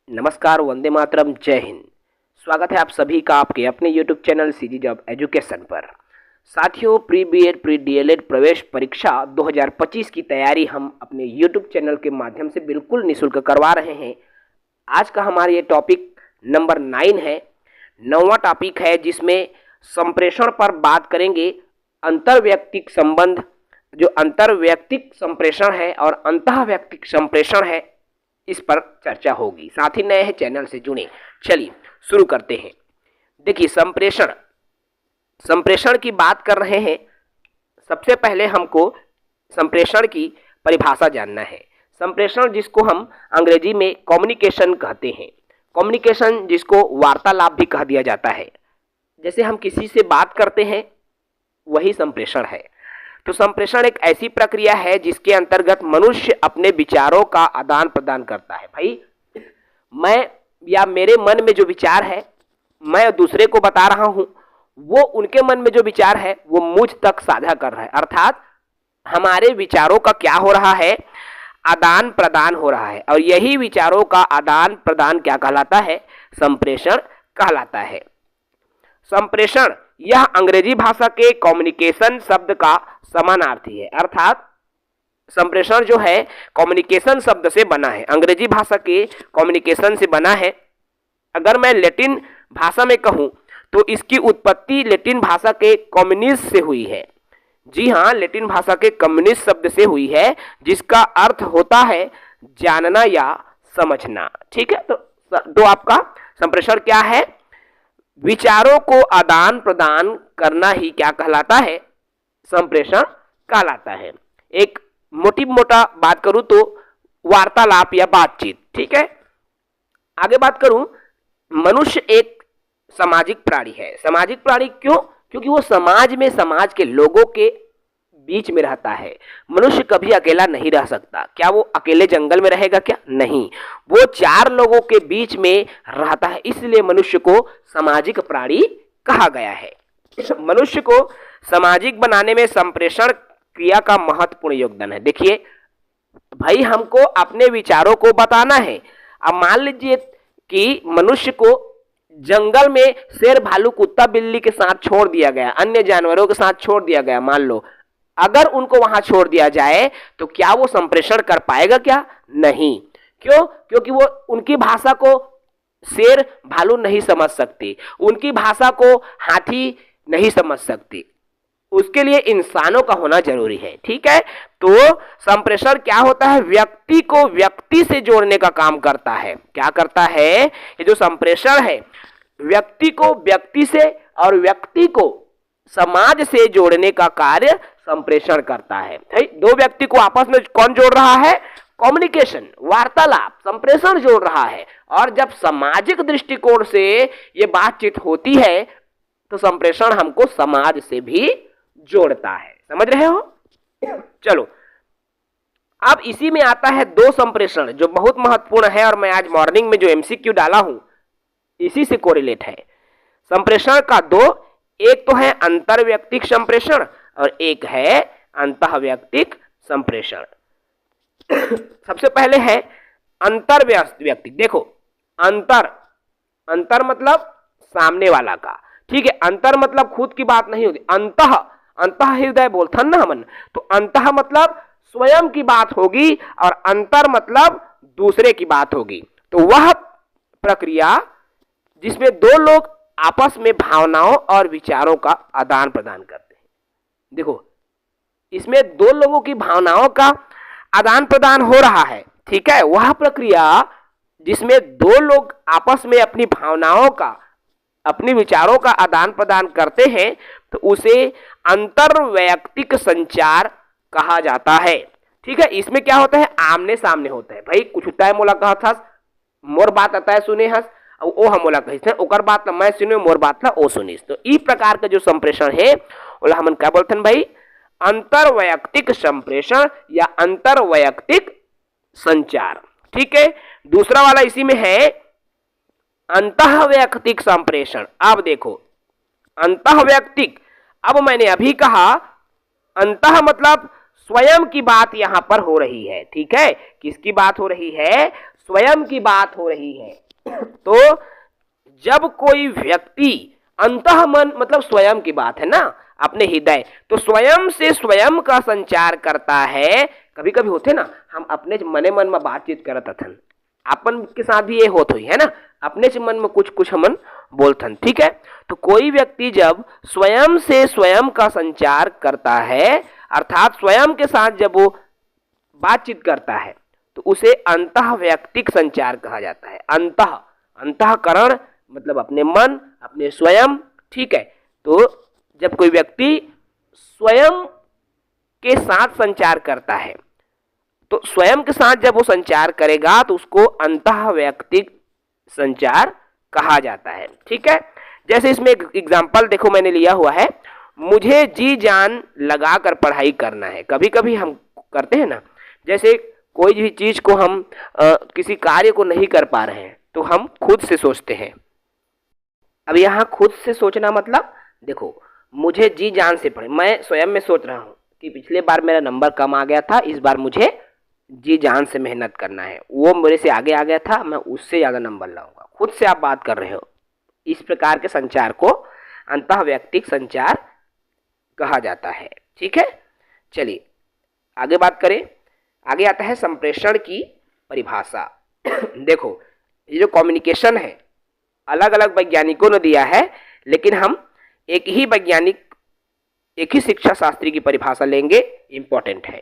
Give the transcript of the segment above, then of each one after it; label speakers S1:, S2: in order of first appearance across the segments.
S1: नमस्कार, वंदे मातरम, जय हिंद। स्वागत है आप सभी का आपके अपने YouTube channel CG job education पर। साथियों, प्री बीएड प्री डीएलएड प्रवेश परीक्षा 2025 की तैयारी हम अपने YouTube चैनल के माध्यम से बिल्कुल निःशुल्क करवा रहे हैं। आज का हमारा ये टॉपिक नंबर 9 है, 9वां टॉपिक है, जिसमें संप्रेषण पर बात करेंगे। अंतर्वैयक्तिक संबंध, जो अंतर्वैयक्तिक संप्रेषण है और अंतःवैयक्तिक संप्रेषण है, इस पर चर्चा होगी। साथ ही नए हैं चैनल से जुड़े। चलिए शुरू करते हैं। देखिए, संप्रेषण की बात कर रहे हैं। सबसे पहले हमको संप्रेषण की परिभाषा जानना है। संप्रेषण, जिसको हम अंग्रेजी में कम्युनिकेशन कहते हैं, कम्युनिकेशन जिसको वार्तालाप भी कह दिया जाता है। जैसे हम किसी से बात करते हैं, वही संप्रेषण है। तो संप्रेषण एक ऐसी प्रक्रिया है जिसके अंतर्गत मनुष्य अपने विचारों का आदान प्रदान करता है। भाई, मैं या मेरे मन में जो विचार है, मैं दूसरे को बता रहा हूं, वो उनके मन में जो विचार है वो मुझ तक साझा कर रहा है। अर्थात हमारे विचारों का क्या हो रहा है, आदान प्रदान हो रहा है। और यही विचारों का आदान प्रदान क्या कहलाता है, संप्रेषण कहलाता है। संप्रेषण यह अंग्रेजी भाषा के कम्युनिकेशन शब्द का समानार्थी है। अर्थात संप्रेषण जो है कम्युनिकेशन शब्द से बना है, अंग्रेजी भाषा के कम्युनिकेशन से बना है। अगर मैं लैटिन भाषा में कहूं तो इसकी उत्पत्ति लैटिन भाषा के कम्युनिस से हुई है। जी हाँ, लैटिन भाषा के कम्युनिस्ट शब्द से हुई है, जिसका अर्थ होता है जानना या समझना। ठीक है, तो आपका संप्रेषण क्या है, विचारों को आदान प्रदान करना ही क्या कहलाता है, संप्रेषण कहलाता है। एक मोटा बात करूं तो वार्तालाप या बातचीत। ठीक है, आगे बात करूं, मनुष्य एक सामाजिक प्राणी है। सामाजिक प्राणी क्यों? क्योंकि वो समाज में, समाज के लोगों के बीच में रहता है। मनुष्य कभी अकेला नहीं रह सकता। क्या वो अकेले जंगल में रहेगा? क्या नहीं, वो 4 लोगों के बीच में रहता है। इसलिए मनुष्य को सामाजिक प्राणी कहा गया है। मनुष्य को सामाजिक बनाने में संप्रेषण क्रिया का महत्वपूर्ण योगदान है। देखिए भाई, हमको अपने विचारों को बताना है। अब मान लीजिए कि मनुष्य को जंगल में शेर, भालू, कुत्ता, बिल्ली के साथ छोड़ दिया गया, अन्य जानवरों के साथ छोड़ दिया गया। मान लो अगर उनको वहां छोड़ दिया जाए तो क्या वो संप्रेषण कर पाएगा? क्या नहीं। क्यों? क्योंकि वो उनकी भाषा को शेर, भालू नहीं समझ सकती, उनकी भाषा को हाथी नहीं समझ सकती। उसके लिए इंसानों का होना जरूरी है। ठीक है, तो संप्रेषण क्या होता है, व्यक्ति को व्यक्ति से जोड़ने का काम करता है। क्या करता है ये जो संप्रेषण है, व्यक्ति को व्यक्ति से और व्यक्ति को समाज से जोड़ने का कार्य संप्रेषण करता है। 2 व्यक्ति को आपस में कौन जोड़ रहा है, कम्युनिकेशन, वार्तालाप, संप्रेषण जोड़ रहा है। और जब सामाजिक दृष्टिकोण से ये बातचीत होती है तो संप्रेषण हमको समाज से भी जोड़ता है। समझ रहे हो? चलो, अब इसी में आता है 2 संप्रेषण जो बहुत महत्वपूर्ण है, और मैं आज मॉर्निंग में जो एमसीक्यू डाला हूं इसी से कोरिलेट है। संप्रेषण का 2, एक तो है अंतर्वैयक्तिक संप्रेषण और एक है अंतःवैयक्तिक संप्रेषण। सबसे पहले है अंतर्वैयक्तिक। देखो, अंतर मतलब सामने वाला का। ठीक है, अंतर मतलब खुद की बात नहीं होगी। अंतः हृदय बोलते हैं ना हमन, तो अंतः मतलब स्वयं की बात होगी और अंतर मतलब दूसरे की बात होगी। तो वह प्रक्रिया जिसमें 2 लोग आपस में भावनाओं और विचारों का आदान प्रदान करते हैं। देखो, इसमें 2 लोगों की भावनाओं का आदान प्रदान हो रहा है। ठीक है, वह प्रक्रिया जिसमें 2 लोग आपस में अपनी भावनाओं का, अपने विचारों का आदान प्रदान करते हैं, तो उसे अंतर्वैयक्तिक संचार कहा जाता है। ठीक है, इसमें क्या होता है, आमने सामने होता है। भाई, कुछ होता है मोला कहत हस, मोर बात आता है सुने हस, और ओ हम मोला कहिस, ओकर बात मैं सुने, मोर बात ला ओ सुनिस। तो इस प्रकार का जो संप्रेषण है ओला हमन क्या बोलते हैं भाई, अंतर्वैयक्तिक संप्रेषण या अंतर्वैयक्तिक संचार। ठीक है, दूसरा वाला इसी में है अंतःवैयक्तिक संप्रेषण। अब देखो, अंतःवैयक्तिक, अब मैंने अभी कहा अंतः मतलब स्वयं की बात यहां पर हो रही है। ठीक है, किसकी बात हो रही है, स्वयं की बात हो रही है। तो जब कोई व्यक्ति अंतः मन मतलब स्वयं की बात है ना, अपने हृदय, तो स्वयं से स्वयं का संचार करता है। कभी कभी होते ना, हम अपने मने मन में बातचीत करत हथन, अपन के साथ भी ये होत हुई है ना, अपने से मन में कुछ कुछ हमन बोलथन, ठीक है। तो कोई व्यक्ति जब स्वयं से स्वयं का संचार करता है, अर्थात स्वयं के साथ जब वो बातचीत करता है, तो उसे अंतः वैयक्तिक संचार कहा जाता है। अंतःकरण मतलब अपने मन, अपने स्वयं, ठीक है। तो जब कोई व्यक्ति स्वयं के साथ संचार करता है, तो स्वयं के साथ जब वो संचार करेगा तो उसको अंतः वैयक्तिक संचार कहा जाता है, ठीक है। जैसे इसमें एक एग्जाम्पल देखो मैंने लिया हुआ है, मुझे जी जान लगा कर पढ़ाई करना है। कभी कभी हम करते हैं ना, जैसे कोई भी चीज को हम किसी कार्य को नहीं कर पा रहे हैं तो हम खुद से सोचते हैं। अब यहाँ खुद से सोचना मतलब देखो, मुझे जी जान से पढ़े, मैं स्वयं में सोच रहा हूँ कि पिछले बार मेरा नंबर कम आ गया था, इस बार मुझे जी जान से मेहनत करना है, वो मेरे से आगे आ गया था, मैं उससे ज़्यादा नंबर लाऊंगा। खुद से आप बात कर रहे हो, इस प्रकार के संचार को अंतः वैयक्तिक संचार कहा जाता है, ठीक है। चलिए आगे बात करें। आगे आता है संप्रेषण की परिभाषा। देखो, ये जो कम्युनिकेशन है अलग अलग वैज्ञानिकों ने दिया है, लेकिन हम एक ही शिक्षा शास्त्री की परिभाषा लेंगे, इंपॉर्टेंट है।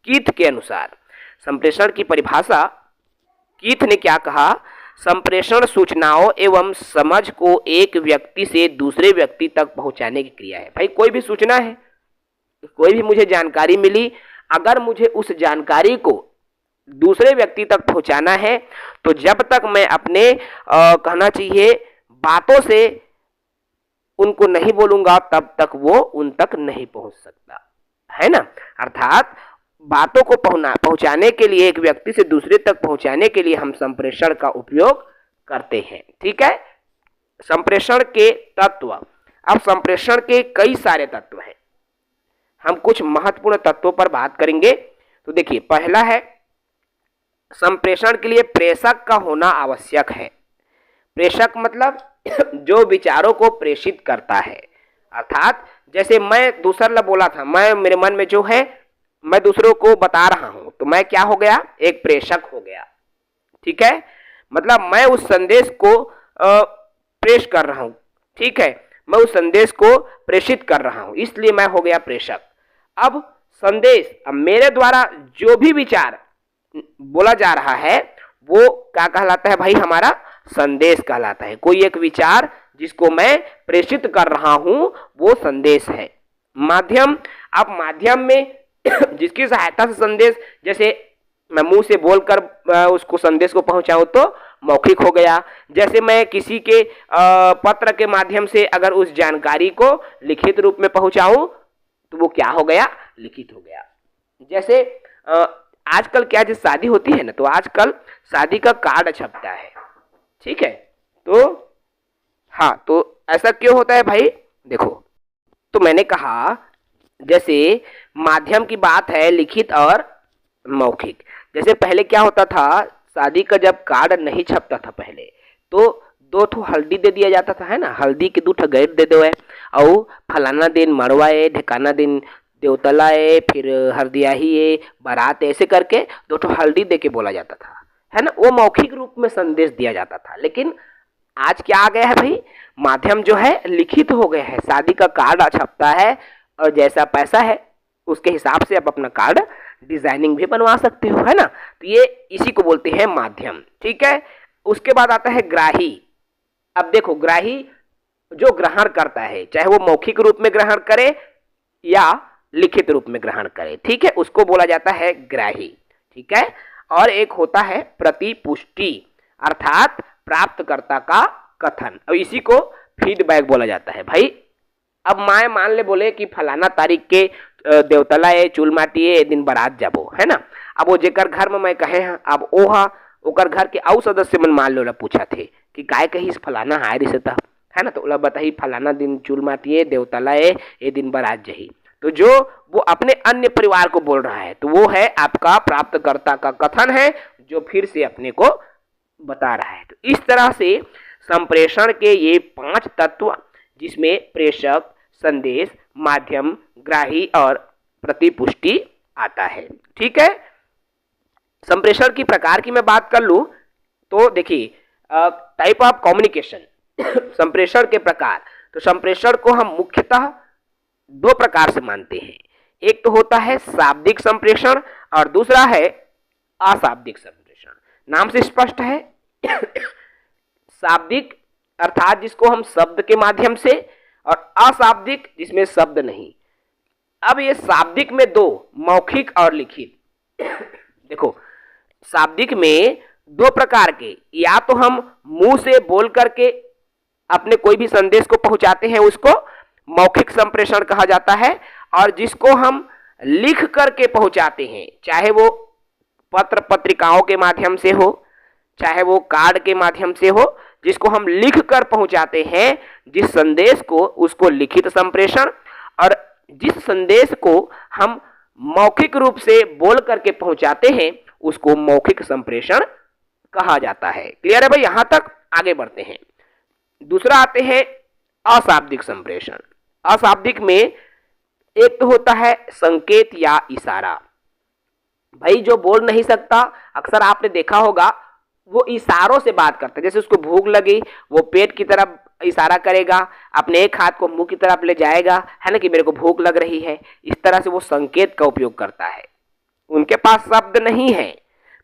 S1: कीथ के अनुसार संप्रेषण की परिभाषा, कीथ ने क्या कहा, संप्रेषण सूचनाओं एवं समझ को एक व्यक्ति से दूसरे व्यक्ति तक पहुंचाने की क्रिया है। भाई कोई भी सूचना है, कोई भी मुझे जानकारी मिली, अगर मुझे उस जानकारी को दूसरे व्यक्ति तक पहुंचाना है तो जब तक मैं अपने कहना चाहिए बातों से उनको नहीं बोलूंगा तब तक वो उन तक नहीं पहुंच सकता है ना। अर्थात बातों को पहुंचाने के लिए, एक व्यक्ति से दूसरे तक पहुंचाने के लिए हम संप्रेषण का उपयोग करते हैं, ठीक है। संप्रेषण के तत्व, अब संप्रेषण के कई सारे तत्व हैं, हम कुछ महत्वपूर्ण तत्वों पर बात करेंगे। तो देखिए, पहला है संप्रेषण के लिए प्रेषक का होना आवश्यक है। प्रेषक मतलब जो विचारों को प्रेषित करता है, अर्थात जैसे मैं दूसरा बोला था, मैं मेरे मन में जो है मैं दूसरों को बता रहा हूं, तो मैं क्या हो गया, एक प्रेषक हो गया, ठीक है। मतलब मैं उस संदेश को प्रेष कर रहा हूं, ठीक है, मैं उस संदेश को प्रेषित कर रहा हूं, इसलिए मैं हो गया प्रेषक। अब संदेश, अब मेरे द्वारा जो भी विचार बोला जा रहा है वो क्या कहलाता है भाई, हमारा संदेश कहलाता है। कोई एक विचार जिसको मैं प्रेषित कर रहा हूं वो संदेश है। माध्यम, अब माध्यम में जिसकी सहायता से संदेश, जैसे मैं मुंह से बोलकर उसको संदेश को पहुंचाऊं तो मौखिक हो गया। जैसे मैं किसी के पत्र के माध्यम से अगर उस जानकारी को लिखित रूप में पहुंचाऊं तो वो क्या हो गया, लिखित हो गया। जैसे आजकल क्या, जैसे शादी होती है ना, तो आजकल शादी का कार्ड छपता है, ठीक है। तो हाँ, तो ऐसा क्यों होता है भाई, देखो, तो मैंने कहा जैसे माध्यम की बात है लिखित और मौखिक। जैसे पहले क्या होता था, शादी का जब कार्ड नहीं छपता था पहले, तो 2 ठो हल्दी दे दिया जाता था, है ना, हल्दी के 2 ठो गैर दे दो है, और फलाना दिन मड़वाए, ढेकाना दिन देवतलाए, फिर हरदियाही बारात, ऐसे करके 2 ठो हल्दी दे के बोला जाता था, है ना। वो मौखिक रूप में संदेश दिया जाता था। लेकिन आज क्या आ गया है भाई, माध्यम जो है लिखित हो गए हैं, शादी का कार्ड छपता है और जैसा पैसा है उसके हिसाब से आप अपना कार्ड डिजाइनिंग भी बनवा सकते हो, है ना। तो ये इसी को बोलते हैं माध्यम, ठीक है। उसके बाद आता है ग्राही। अब देखो, ग्राही जो ग्रहण करता है, चाहे वो मौखिक रूप में ग्रहण करे या लिखित रूप में ग्रहण करे, ठीक है, उसको बोला जाता है ग्राही, ठीक है। और एक होता है प्रतिपुष्टि, अर्थात प्राप्तकर्ता का कथन, और इसी को फीडबैक बोला जाता है। भाई अब मैं मान ले बोले कि फलाना तारीख के देवतला चूल माटी दिन बारात जाबो, है ना। अब वो जेकर घर में मैं कहे, अब ओहा ओकर घर के आउ सदस्य मन मान लो पूछा थे कि काय कही फलाना आए रही था, है ना, तो ओला बताही फलाना दिन चूल माटी देवतला ए दिन बारात जही। तो जो वो अपने अन्य परिवार को बोल रहा है, तो वो है आपका प्राप्तकर्ता का कथन है जो फिर से अपने को बता रहा है। तो इस तरह से संप्रेषण के ये 5 तत्व, जिसमें प्रेषक, संदेश, माध्यम, ग्राही और प्रतिपुष्टि आता है। ठीक है। संप्रेषण की प्रकार की मैं बात कर लूं तो देखिए, टाइप ऑफ कम्युनिकेशन संप्रेषण के प्रकार। तो संप्रेषण को हम मुख्यतः 2 प्रकार से मानते हैं। एक तो होता है शाब्दिक संप्रेषण और दूसरा है अशाब्दिक संप्रेषण। नाम से स्पष्ट है शाब्दिक अर्थात जिसको हम शब्द के माध्यम से, और अशाब्दिक जिसमें शब्द नहीं। अब ये शाब्दिक में 2, मौखिक और लिखित। देखो, शाब्दिक में 2 प्रकार के, या तो हम मुंह से बोल करके अपने कोई भी संदेश को पहुंचाते हैं, उसको मौखिक संप्रेषण कहा जाता है, और जिसको हम लिख करके पहुंचाते हैं, चाहे वो पत्र पत्रिकाओं के माध्यम से हो, चाहे वो कार्ड के माध्यम से हो, जिसको हम लिख कर पहुंचाते हैं जिस संदेश को, उसको लिखित संप्रेषण, और जिस संदेश को हम मौखिक रूप से बोल करके पहुंचाते हैं उसको मौखिक संप्रेषण कहा जाता है। क्लियर है भाई? यहां तक आगे बढ़ते हैं। दूसरा आते हैं अशाब्दिक संप्रेषण। अशाब्दिक में एक तो होता है संकेत या इशारा। भाई जो बोल नहीं सकता, अक्सर आपने देखा होगा वो इशारों से बात करता है। जैसे उसको भूख लगी, वो पेट की तरफ इशारा करेगा, अपने एक हाथ को मुंह की तरफ ले जाएगा, है ना, कि मेरे को भूख लग रही है। इस तरह से वो संकेत का उपयोग करता है। उनके पास शब्द नहीं है,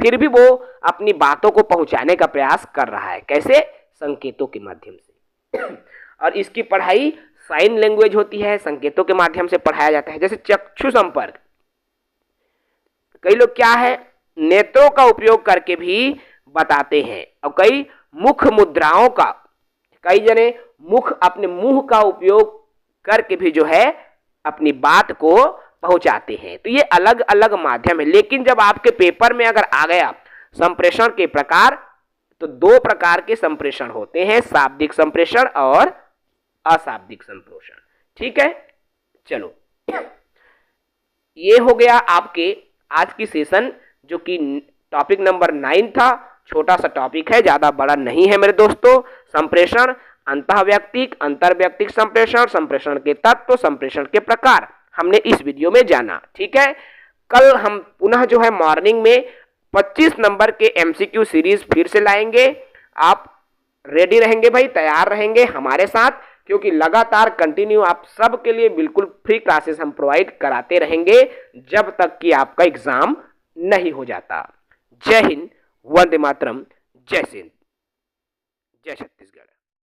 S1: फिर भी वो अपनी बातों को पहुंचाने का प्रयास कर रहा है। कैसे? संकेतों के माध्यम से। और इसकी पढ़ाई साइन लैंग्वेज होती है, संकेतों के माध्यम से पढ़ाया जाता है। जैसे चक्षु संपर्क, कई लोग क्या है, नेत्रों का उपयोग करके भी बताते हैं, और कई मुख मुद्राओं का, कई जने मुख, अपने मुंह का उपयोग करके भी जो है अपनी बात को पहुंचाते हैं। तो ये अलग अलग माध्यम है। लेकिन जब आपके पेपर में अगर आ गया संप्रेषण के प्रकार, तो 2 प्रकार के संप्रेषण होते हैं, शाब्दिक संप्रेषण और अशाब्दिक संप्रेषण। ठीक है, चलो ये हो गया आपके आज की सेशन, जो कि टॉपिक नंबर 9 था। छोटा सा टॉपिक है, ज्यादा बड़ा नहीं है मेरे दोस्तों। संप्रेषण, अंतःव्यक्तिक, अंतर्व्यक्तिक संप्रेषण, संप्रेषण के तत्व, संप्रेषण के प्रकार हमने इस वीडियो में जाना। ठीक है, कल हम पुनः जो है मॉर्निंग में 25 नंबर के एमसीक्यू सीरीज फिर से लाएंगे। आप रेडी रहेंगे भाई, तैयार रहेंगे हमारे साथ, क्योंकि लगातार कंटिन्यू आप सब के लिए बिल्कुल फ्री क्लासेस हम प्रोवाइड कराते रहेंगे जब तक कि आपका एग्जाम नहीं हो जाता। जय हिंद, वंदे मातरम, जय सिंध, जय छत्तीसगढ़।